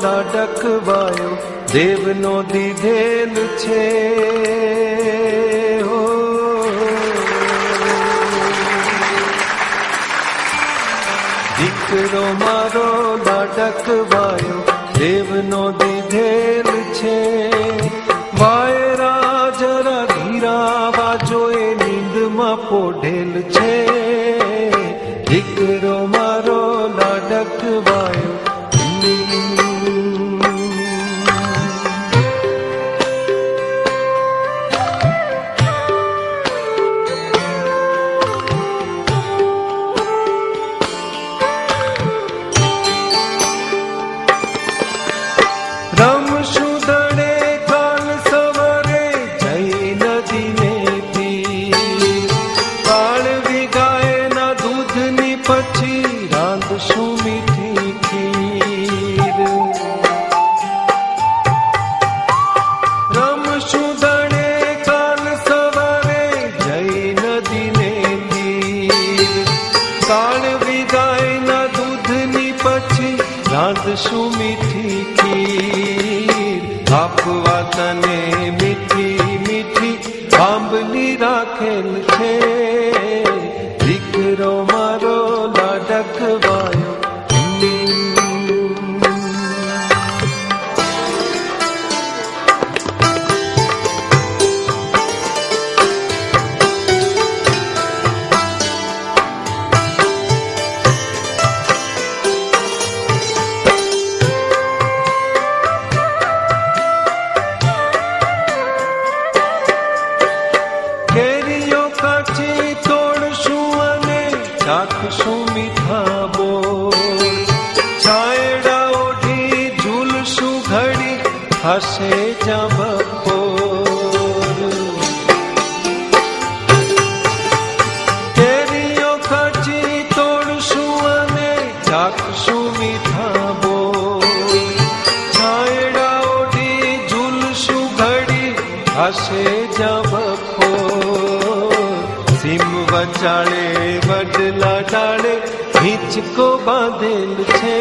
લાડકવાયો દેવનો દીધેલ છે હો. દીકરો મારો લાડકવાયો દેવનો દીધેલ છે. વાયરા જરા ધીરા વાજો એ નીંદમાં પોઢેલ છે. દીકરો મારો લાડકવાયો રમશું દડે કાલ સવારે જઈ નદીને પીર. કાળવી ગાયના દૂધની પછી રાંધશું મીઠી ખીર. રમશું દડે કાલ સવારે જઈ નદીને પીર. કાળવી ગાયના દૂધની પછી રાંધશું મીઠી ખીર. આપવા તને મીઠી મીઠી આંબલી રાખેલ છે. દીકરો મારો લાડકવાયો ચાખશું મીઠા બોલ. છાયડા ઓઢી ઝૂલશું ઘડી હશે જ્યાં બપોર. કેરીઓ કાચી તોડશું અને ચાખશું મીઠા બોલ. છાયડા ઓઢી ઝૂલશું ઘડી હશે જ્યાં બપોર. સીમ વચાળે વડલા ડાળે હિંચકો બાંધેલ છે.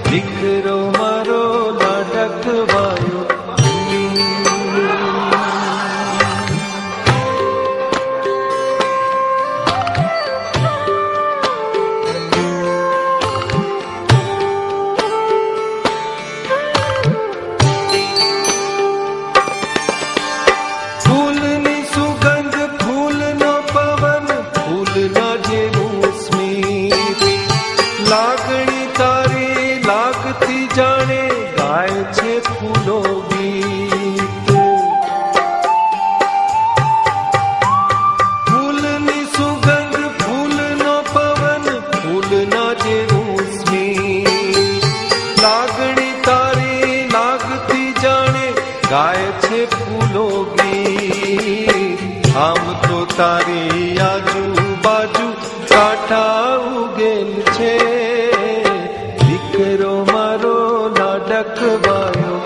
દીકરો મારો લાડકવાયો ફૂલની સુગંધ ફૂલનો પવન ફૂલના જેવું સ્મિત. લાગણી તારી લાગતી જાણે ગાય છે ફૂલો ગીત. ફૂલની સુગંધ ફૂલનો પવન ફૂલના જેવું સ્મિત. લાગણી તારી લાગતી જાણે ગાય છે ફૂલો ગીત. આમ તો તારી આજુબાજુ કાંઠા ઉગેલ છે. દીકરો મારો લાડકવાયો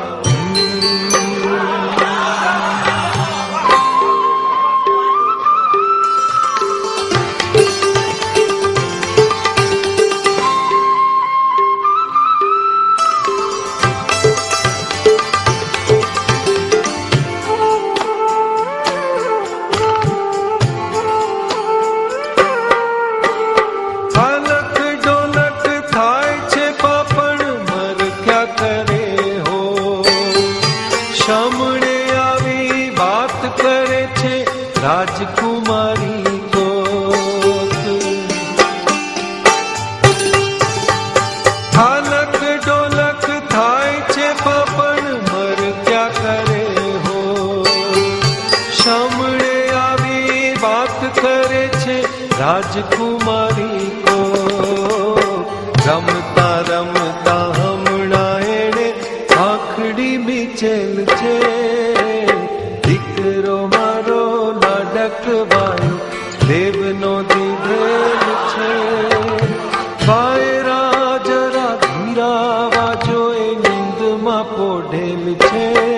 સામણે આવી વાત કરે છે રાજકુમારી કોક. હાલક ડોલક થાય છે પાપણ મર ક્યાં કરે હો. સામણે આવી વાત કરે છે રાજકુમારી કોક. રમતા રમતા હમણાં એણે આખડી મીચેલ છે. દીકરો મારો લાડકવાયો દેવનો દીધેલ છે. વાયરા જરા ધીરા વાજો એ નીંદમાં પોઢેલ છે.